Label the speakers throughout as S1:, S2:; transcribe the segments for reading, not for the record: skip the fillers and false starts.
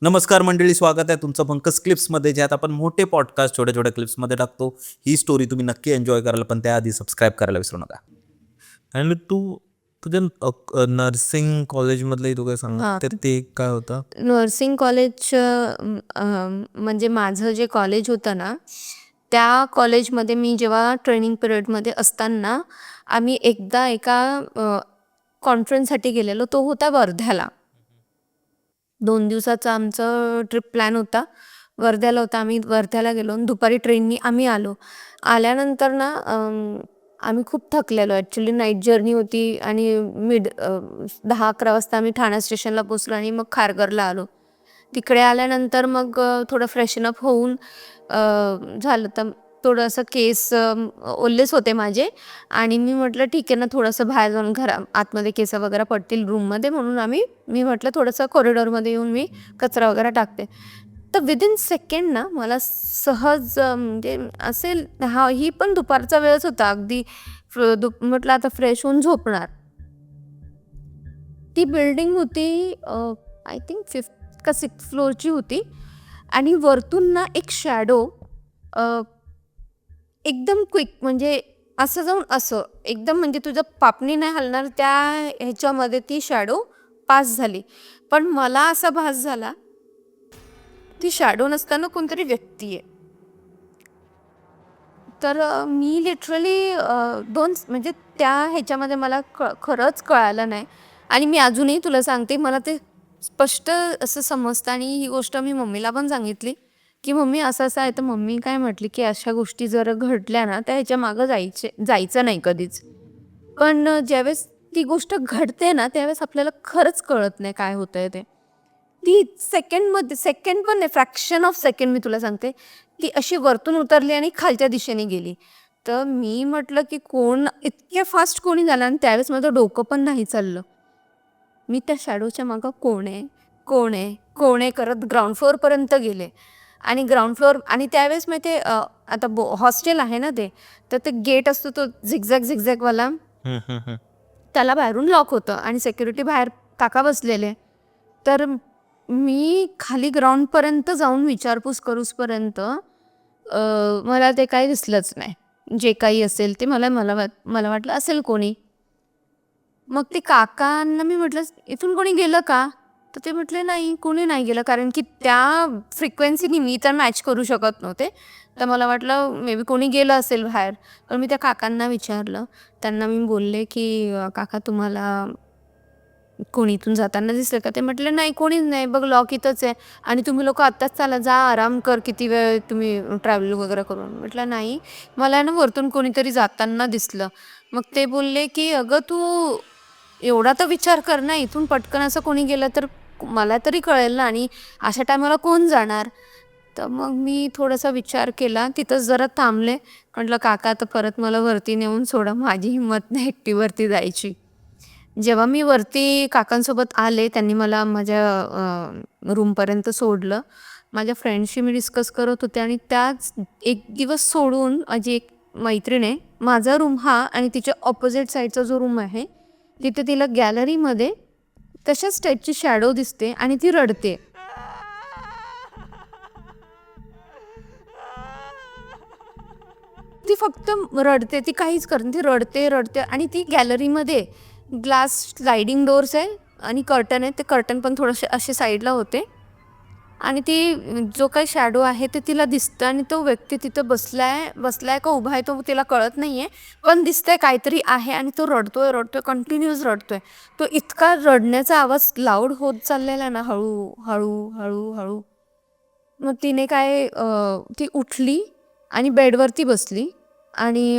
S1: नमस्कार मंडळी, स्वागत आहे तुमचं पंकज क्लिप्समध्ये, ज्यात आपण मोठे पॉडकास्ट छोट्या छोट्या क्लिप्समध्ये टाकतो. ही स्टोरी तुम्ही नक्की एन्जॉय कराल, पण त्याआधी सबस्क्राईब करायला विसरू नका.
S2: आणि तुझ्या नर्सिंग कॉलेजमधलंही तू काय सांग,
S3: हां.
S2: तर ते काय होतं?
S3: नर्सिंग कॉलेज म्हणजे माझं जे कॉलेज होतं ना, त्या कॉलेजमध्ये मी जेव्हा ट्रेनिंग पिरियडमध्ये असताना आम्ही एकदा एका कॉन्फरन्ससाठी गेलेलो. तो होता वर्ध्याला. 2 दिवसाचा आमचं ट्रिप प्लॅन होता. वर्ध्याला होता. आम्ही वर्ध्याला गेलो आणि दुपारी ट्रेननी आम्ही आलो. आल्यानंतर ना आम्ही खूप थकलेलो. ॲक्च्युली नाईट जर्नी होती आणि 10-11 वाजता आम्ही ठाणा स्टेशनला पोचलो आणि मग खारघरला आलो. तिकडे आल्यानंतर मग थोडं फ्रेशनअप होऊन झालं तर थोडंसं केस ओल्लेच होते माझे आणि मी म्हटलं ठीक आहे ना, थोडंसं बाहेर जाऊन आतमध्ये केस वगैरे पडतील रूममध्ये, म्हणून मी म्हटलं थोडंसं कॉरिडॉरमध्ये येऊन मी कचरा वगैरे टाकते. तर विदिन सेकंड ना मला सहज म्हणजे असेल ही पण दुपारचा वेळच होता अगदी. म्हटलं आता फ्रेश होऊन झोपणार. ती बिल्डिंग होती आय थिंक 5th का 6th फ्लोअरची होती आणि वरतून ना एक शॅडो एकदम क्विक, म्हणजे असं जाऊन असं एकदम, म्हणजे तुझं पापणी नाही हलणार त्या ह्याच्यामध्ये ती शॅडो पास झाली. पण मला असा भास झाला ती शॅडो नसताना कोणतरी व्यक्ती आहे. तर मी लिटरली म्हणजे त्या ह्याच्यामध्ये मला खरंच कळालं नाही आणि मी अजूनही तुला सांगते, मला ते स्पष्ट असं समजतं आणि ही गोष्ट मी मम्मीला पण सांगितली की मम्मी असं असं आहे. तर मम्मी काय म्हटली की अशा गोष्टी जर घडल्या ना त्या ह्याच्या मागं जायचं नाही कधीच. पण ज्यावेळेस ती गोष्ट घडते ना त्यावेळेस आपल्याला खरंच कळत नाही काय होतंय ते. ती सेकंड पण नाही, फ्रॅक्शन ऑफ सेकंड मी तुला सांगते, ती अशी वरतून उतरली आणि खालच्या दिशेने गेली. तर मी म्हटलं की कोण इतक्या फास्ट कोणी झालं, आणि त्यावेळेस माझं डोकं पण नाही चाललं. मी त्या शॅडोच्या मागं कोण आहे कोण आहे कोण आहे करत ग्राउंड फ्लोअरपर्यंत गेले आणि ग्राउंड फ्लोअर, आणि त्यावेळेस माहिती आता हॉस्टेल आहे ना ते, तर ते गेट असतो तो झिगझॅगवाला, त्याला बाहेरून लॉक होतं आणि सिक्युरिटी बाहेर काका बसलेले. तर मी खाली ग्राउंडपर्यंत जाऊन विचारपूस करूसपर्यंत मला ते काही दिसलंच नाही. जे काही असेल ते मला वाटलं असेल कोणी. मग ते काकांना मी म्हटलं इथून कोणी गेलं का? तर ते म्हटले नाही, कोणी नाही गेलं, कारण की त्या फ्रिक्वेन्सीनी मी तर मॅच करू शकत नव्हते. तर मला वाटलं मे बी कोणी गेलं असेल बाहेर. तर मी त्या काकांना विचारलं. त्यांना मी बोलले की काका तुम्हाला कोणी इथून जाताना दिसलं का? ते म्हटले नाही, कोणीच नाही, बघ लॉक इथंच आहे आणि तुम्ही लोक आत्ताच चाला, जा आराम कर, किती वेळ तुम्ही ट्रॅव्हल वगैरे करून. म्हटलं नाही, मला ना वरतून कोणीतरी जाताना दिसलं. मग ते बोलले की अगं तू एवढा तर विचार कर ना, इथून पटकन असं कोणी गेलं तर मला तरी कळेल ना, आणि अशा टायमाला कोण जाणार? तर मग मी थोडासा विचार केला, तिथंच जरा थांबले. म्हटलं काका आता परत मला वरती नेऊन सोडा, माझी हिंमत नाही एकटी वरती जायची. जेव्हा मी वरती काकांसोबत आले, त्यांनी मला माझ्या रूमपर्यंत सोडलं. माझ्या फ्रेंडशी मी डिस्कस करत होते आणि त्याच एक दिवस सोडून माझी एक मैत्रीण आहे, माझा रूम हा आणि तिच्या ऑपोजिट साईडचा जो रूम आहे तिथे तिला गॅलरीमध्ये तशाच टाईपची शॅडो दिसते आणि ती रडते. ती फक्त रडते, ती काहीच करत नाही, ती रडते आणि ती गॅलरीमध्ये ग्लास स्लायडिंग डोअर्स आहे आणि कर्टन आहे, ते कर्टन पण थोडेसे असे साईडला होते आणि ती जो काही शॅडो आहे ते तिला दिसतं आणि तो व्यक्ती तिथं बसलाय का उभा आहे तो तिला कळत नाहीये, पण दिसतंय काहीतरी आहे आणि तो रडतोय, कंटिन्युअस रडतोय. तो इतका रडण्याचा आवाज लाऊड होत चाललेला ना, हळू हळू हळू हळू. मग तिने ती उठली आणि बेडवरती बसली आणि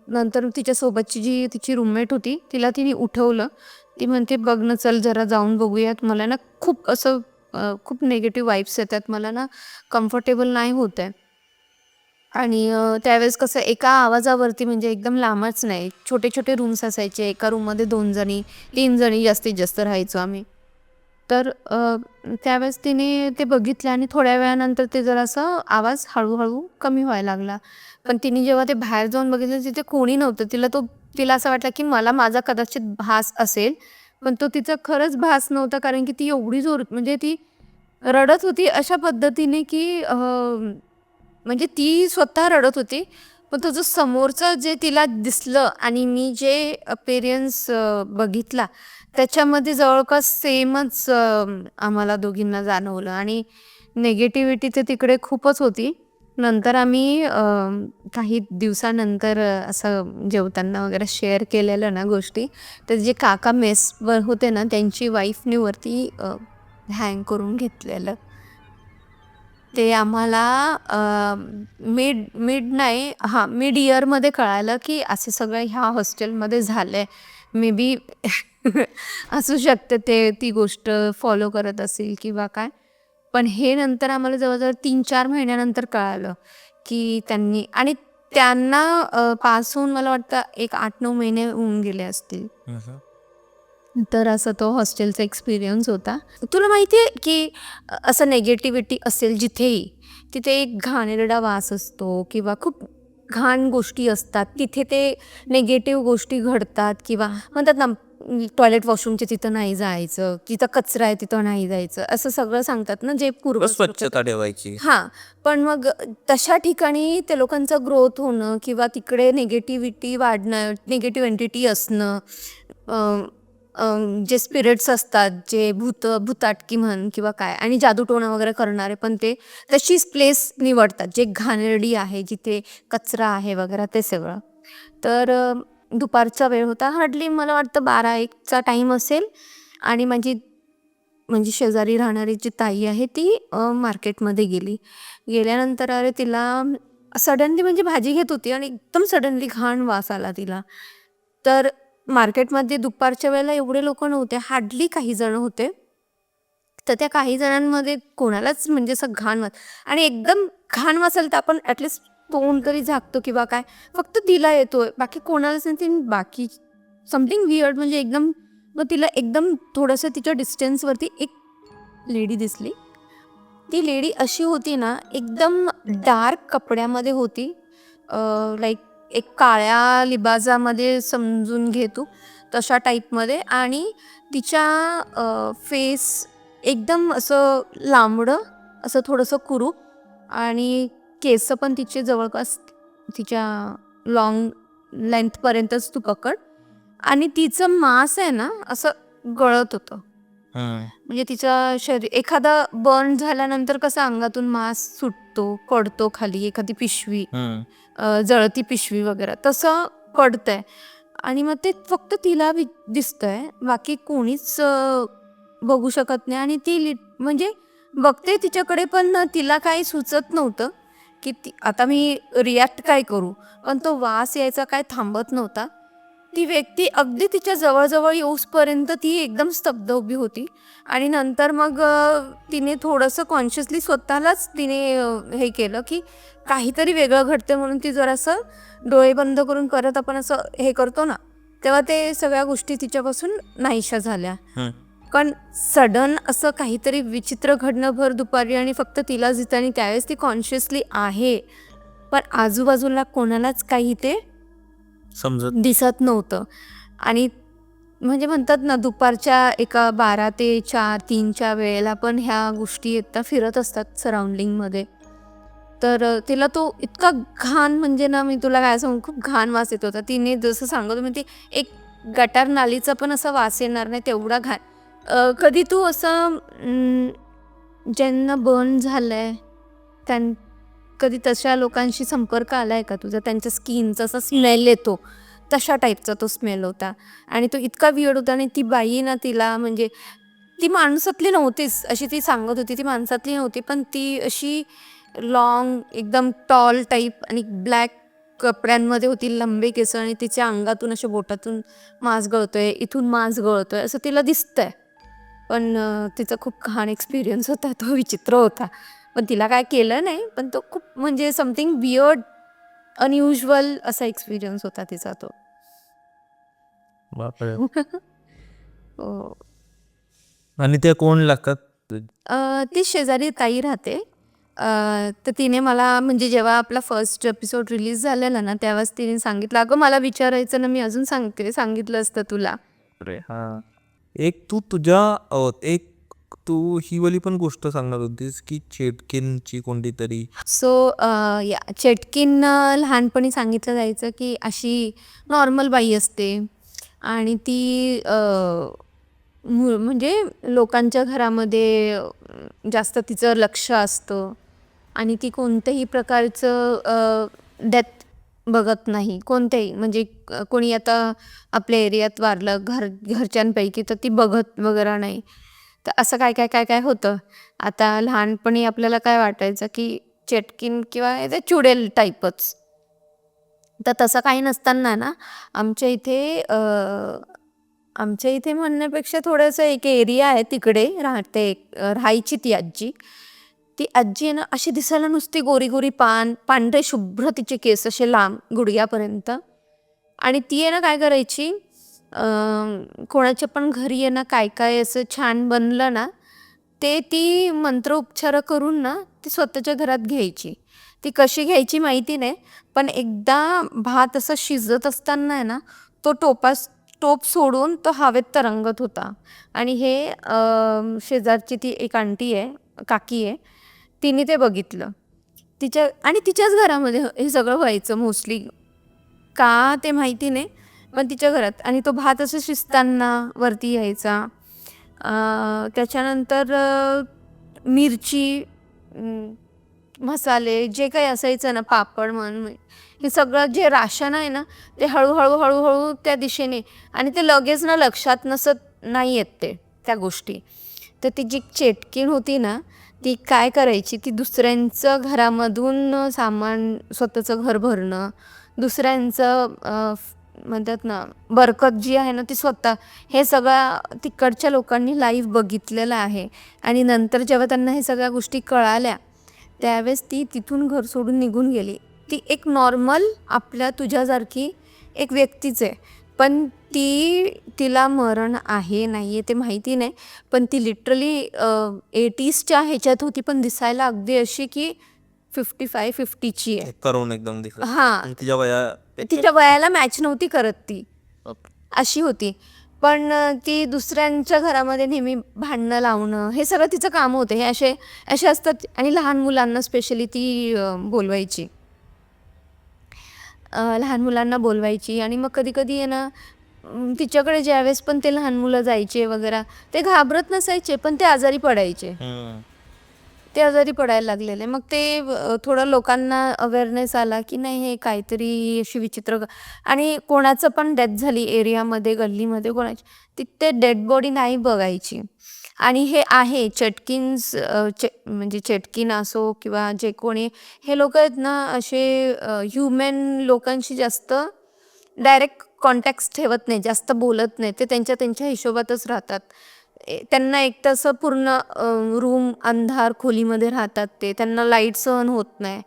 S3: नंतर तिच्यासोबतची जी तिची रूममेट होती तिने उठवलं. ती म्हणते बघ ना, चल जरा जाऊन बघूयात. मला ना खूप निगेटिव्ह वाईब्स येतात, मला ना कम्फर्टेबल नाही होत आहे. आणि त्यावेळेस कसं एका आवाजावरती, म्हणजे एकदम लांबच नाही, छोटे छोटे रूम्स असायचे, एका रूममध्ये 2 जणी 3 जणी जास्तीत जास्त राहायचो आम्ही. तर त्यावेळेस तिने ते बघितलं आणि थोड्या वेळानंतर ते जरासं आवाज हळूहळू कमी व्हायला लागला. पण तिने जेव्हा ते बाहेर जाऊन बघितलं तिथे कोणी नव्हतं. तिला असं वाटलं की माझा कदाचित भास असेल, पण तो तिचा खरंच भास नव्हता, कारण की ती एवढी म्हणजे ती रडत होती अशा पद्धतीने की म्हणजे ती स्वतः रडत होती, पण तो जो समोरचं जे तिला दिसलं आणि मी जे अपेरियन्स बघितला त्याच्यामध्ये जवळपास सेमच आम्हाला दोघींना जाणवलं आणि नेगेटिव्हिटी तर तिकडे खूपच होती. नंतर आम्ही काही दिवसानंतर असं जेवताना वगैरे शेअर केलेलं ना गोष्टी, तर जे काका मेसवर होते ना त्यांची वाईफने वरती हँग करून घेतलेलं. ते आम्हाला मिड मिड नाही हां, मिड इयरमध्ये कळालं की असं सगळं ह्या हॉस्टेलमध्ये झालंय. मे बी असू शकते ते ती गोष्ट फॉलो करत असेल किंवा काय. पण हे नंतर आम्हाला जवळ-जवळ 3-4 महिन्यानंतर कळालं की त्यांनी आणि त्यांना पास होऊन मला वाटतं एक 8-9 महिने होऊन गेले असतील. तर असा तो हॉस्टेलचा एक्सपिरियन्स होता. तुला माहिती आहे की असं नेगेटिव्हिटी असेल जिथेही, तिथे एक घाणेरडा वास असतो किंवा खूप घाण गोष्टी असतात. तिथे ते नेगेटिव्ह गोष्टी घडतात किंवा म्हणतात ना टॉयलेट वॉशरूमच्या तिथं नाही जायचं, जिथं कचरा आहे तिथं नाही जायचं, असं सगळं सांगतात ना जे
S1: स्वच्छता ठेवायची.
S3: हां, पण मग तशा ठिकाणी त्या लोकांचं ग्रोथ होणं किंवा तिकडे निगेटिव्हिटी वाढणं, निगेटिव्ह एंटिटी असणं, अ, अ, जे स्पिरिट्स असतात, जे भुताटकी म्हण किंवा काय आणि जादूटोणा वगैरे करणारे पण ते तशीच प्लेस निवडतात, जे घाणेरडी आहे, जिथे कचरा आहे वगैरे ते सगळं. तर दुपारचा वेळ होता, हार्डली मला वाटतं 12-1चा टाईम असेल आणि माझी म्हणजे शेजारी राहणारी जी ताई आहे ती मार्केटमध्ये गेली. गेल्यानंतर अरे तिला सडनली म्हणजे भाजी घेत होती आणि एकदम सडनली घाण वास आला तिला. तर मार्केटमध्ये दुपारच्या वेळेला एवढे लोकं नव्हते, हार्डली काही जण होते. तर त्या काही जणांमध्ये कोणालाच म्हणजे असं घाण वास आणि एकदम घाण वास आला तर आपण ॲटलिस्ट तोंड तरी झाकतो किंवा काय, फक्त तिला येतोय, बाकी कोणालाच नाही. ती बाकी समथिंग वियर्ड म्हणजे एकदम मग तिला एकदम थोडंसं तिच्या डिस्टन्सवरती एक लेडी दिसली. ती लेडी अशी होती ना, एकदम डार्क कपड्यामध्ये होती. लाईक एक काळ्या लिबाजामध्ये समजून घे तू, तशा टाईपमध्ये आणि तिच्या फेस एकदम असं लांबडं, असं थोडंसं कुरूप आणि केसं पण तिचे जवळपास तिच्या लाँग लेंथपर्यंतच तू पकड आणि तिचं मांस आहे ना, असं गळत होतं. म्हणजे तिचं एखादा बर्न झाल्यानंतर कसं अंगातून मांस सुटतो, पडतो खाली एखादी पिशवी, जळती पिशवी वगैरे तसं पडतंय आणि मग ते फक्त तिला दिसतंय, बाकी कोणीच बघू शकत नाही आणि ती म्हणजे बघते तिच्याकडे पण तिला काही सुचत नव्हतं की आता मी रिॲक्ट काय करू, पण तो वास यायचा काय थांबत नव्हता. ती व्यक्ती अगदी तिच्या जवळजवळ येऊसपर्यंत ती एकदम स्तब्ध उभी होती आणि नंतर मग तिने थोडंसं कॉन्शियसली स्वतःलाच तिने हे केलं की काहीतरी वेगळं घडतं म्हणून ती जरासं डोळे बंद करून परत आपण असं हे करतो ना, तेव्हा ते सगळ्या गोष्टी तिच्यापासून नाहीशा झाल्या. पण सडन असं काहीतरी विचित्र घडणं भर दुपारी आणि फक्त तिलाच दिसतं आणि त्यावेळेस ती कॉन्शियसली आहे, पण आजूबाजूला कोणालाच काही ते
S2: समजत
S3: दिसत नव्हतं. आणि म्हणजे म्हणतात ना दुपारच्या एका 12 ते 4, 3च्या वेळेला पण ह्या गोष्टी एकदा फिरत असतात सराउंडिंगमध्ये. तर तिला तो इतका घाण म्हणजे ना मी तुला काय सांगू, खूप घाण वास येत होता. तिने जसं सांगत होती ती एक गटार नालीचा पण असा वास येणार नाही तेवढा घाण. कधी तू असं ज्यांना बर्न झालंय कधी तशा लोकांशी संपर्क आलाय का तुझा, त्यांच्या स्किनचा असा स्मेल येतो तशा टाईपचा तो स्मेल होता आणि तो इतका वियर्ड होता. आणि ती बाई ना तिला म्हणजे ती माणसातली नव्हतीच अशी ती सांगत होती, ती माणसातली नव्हती पण ती अशी लॉंग एकदम टॉल टाईप आणि ब्लॅक कपड्यांमध्ये होती, लंबे केस आणि तिच्या अंगातून अशा बोटातून मांस गळतोय, इथून मांस गळतोय असं तिला दिसतंय. पण तिचा खूप घाण एक्सपिरियन्स होता, तो विचित्र होता. पण तिला काय केलं नाही, पण तो खूप म्हणजे समथिंग वियर्ड अनयुज्युअल असा एक्सपिरियन्स होता तिचा तो.
S2: बापरे.
S3: हो.
S2: आणि त्या कोण लागतात?
S3: ती शेजारी ताई राहते. तर तिने मला म्हणजे जेव्हा आपला फर्स्ट एपिसोड रिलीज झालेला ना तेव्हाच तिने सांगितलं, अगं मला विचारायचं ना मी अजून सांगते, सांगितलं असतं तुला.
S2: अरे हा. एक तू तुझ्या एक तू ही वाली पण गोष्ट सांगणार होतीस की चेटकिनची कोणती तरी.
S3: सो या चेटकीन लहानपणी सांगितलं जायचं की अशी नॉर्मल बाई असते आणि ती म्हणजे लोकांच्या घरामध्ये जास्त तिचं लक्ष असतं आणि ती कोणत्याही प्रकारचं डेथ बघत नाही कोणत्याही, म्हणजे कोणी आता आपल्या एरियात वारलं घरच्यांपैकी तर ती बघत वगैरे नाही. तर असं काय काय काय काय होतं. आता लहानपणी आपल्याला काय वाटायचं की चेटकीन किंवा ते चुडेल टाईपच. तर तसं काही नसताना ना आमच्या इथे म्हणण्यापेक्षा थोडंसं एक एरिया आहे तिकडे राहायची ती आजी. ती आजी आहे ना अशी दिसायला नुसती गोरी गोरी पांढरे शुभ्र तिचे केस असे लांब गुडघ्यापर्यंत. आणि ती आहे ना काय करायची, कोणाच्या पण घरी आहे ना काय काय असं छान बनलं ना ते ती मंत्रोपचार करून ना ती स्वतःच्या घरात घ्यायची. ती कशी घ्यायची माहिती नाही, पण एकदा भात असं शिजत असताना आहे ना तो टोप सोडून तो हवेत तरंगत होता. आणि हे शेजारची ती एक आंटी आहे, काकी आहे, तिने ते बघितलं. तिच्याच घरामध्ये हे सगळं व्हायचं मोस्टली, का ते माहिती नाही, पण तिच्या घरात. आणि तो भात असं शिजताना वरती यायचा. त्याच्यानंतर मिरची, मसाले जे काही असायचं ना, पापड म्हण, हे सगळं जे राशन आहे ना ते हळूहळू हळूहळू त्या दिशेने, आणि ते लगेच ना लक्षात नाही येत त्या गोष्टी. तर ती जी चेटकीण होती ना ती काय करायची, ती दुसऱ्यांचं घरामधून सामान स्वतःचं घर भरणं, दुसऱ्यांचं म्हणतात ना बरकत जी आहे ना ती स्वतः, हे सगळं तिकडच्या लोकांनी लाईव्ह बघितलेलं आहे. आणि नंतर जेव्हा त्यांना हे सगळ्या गोष्टी कळाल्या त्यावेळेस ती तिथून घर सोडून निघून गेली. ती एक नॉर्मल आपल्या तुझ्यासारखी एक व्यक्तीच आहे, पण तिला मरण आहे नाही आहे ते माहिती नाही, पण ती लिटरली 80sच्या ह्याच्यात होती, पण दिसायला अगदी अशी की 55-50ची आहे.
S2: करून एकदम दिसत.
S3: हां,
S2: आणि तिच्या वया
S3: तिच्या वयाला मॅच नव्हती करत ती, अशी होती. पण ती दुसऱ्यांच्या घरामध्ये नेहमी भांडणं लावणं हे सगळं तिचं काम होतं. हे असे असतात. आणि लहान मुलांना स्पेशली ती बोलवायची, लहान मुलांना बोलवायची. आणि मग कधी कधी आहे ना तिच्याकडे ज्यावेळेस पण ते लहान मुलं जायचे वगैरे, ते घाबरत नसायचे, पण ते आजारी पडायचे. ते आजारी पडायला लागलेले. मग ते थोडं लोकांना अवेअरनेस आला की नाही हे काहीतरी अशी विचित्र. आणि कोणाचं पण डेथ झाली एरियामध्ये, गल्लीमध्ये कोणाची, तिथे डेड बॉडी नाही बघायची. आणि हे आहे चेटकिन्स, म्हणजे चेटकीन असो किंवा जे कोणी, हे लोक आहेत ना असे ह्युमन लोकांशी जास्त डायरेक्ट कॉन्टॅक्ट्स ठेवत नाही, जास्त बोलत नाही. ते त्यांच्या हिशोबातच राहतात. त्यांना एक तसं पूर्ण रूम अंधार खोलीमध्ये राहतात. त्यांना लाईट सहन होत नाही,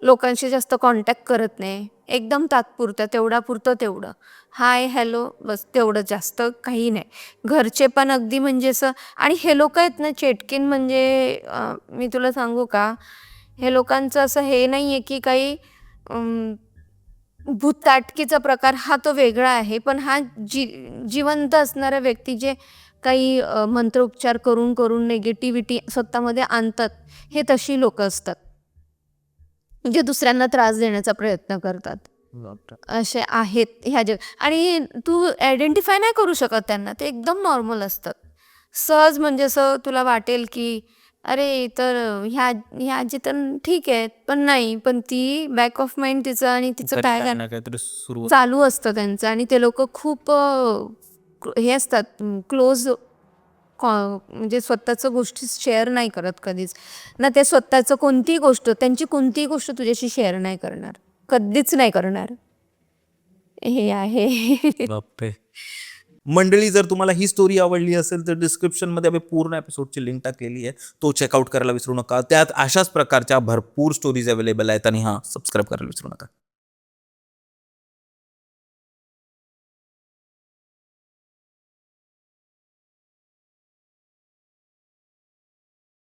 S3: लोकांशी जास्त कॉन्टॅक्ट करत नाही, एकदम तात्पुरतं तेवढं हाय हॅलो बस, तेवढं, जास्त काही नाही. घरचे पण अगदी म्हणजे असं. आणि हे लोक आहेत ना चेटकीन, म्हणजे मी तुला सांगू का, हे लोकांचं असं हे नाही आहे की काही भूताटकीचा प्रकार, हा तो वेगळा आहे. पण हा जिवंत असणाऱ्या व्यक्ती जे काही मंत्रोपचार करून करून नेगेटिव्हिटी स्वतःमध्ये आणतात, हे तशी लोक असतात, म्हणजे दुसऱ्यांना त्रास देण्याचा प्रयत्न करतात. असे आहेत ह्या जग. आणि तू आयडेंटिफाय नाही करू शकत त्यांना, ते एकदम नॉर्मल असतात, सहज. म्हणजे असं तुला वाटेल की अरे तर ह्या आजी तर ठीक आहे, पण नाही, पण ती बॅक ऑफ माइंड तिचं आणि तिचं काय
S2: काहीतरी सुरू.
S3: चालू असतं त्यांचं. आणि ते लोक खूप हे असतात, क्लोज, म्हणजे स्वतःचं गोष्टी शेअर नाही करत कधीच ना. ते स्वतःचं त्यांची कोणतीही गोष्ट तुझ्याशी शेअर नाही करणार, कधीच नाही करणार. हे आहे.
S2: बापरे.
S1: मंडळी, जर तुम्हाला ही स्टोरी आवडली असेल तर डिस्क्रिप्शनमध्ये आम्ही पूर्ण एपिसोडची लिंक टाकलेली आहे, तो चेकआउट करायला विसरू नका. त्यात अशाच प्रकारच्या भरपूर स्टोरीज अवेलेबल आहेत. आणि सबस्क्राईब करायला विसरू नका.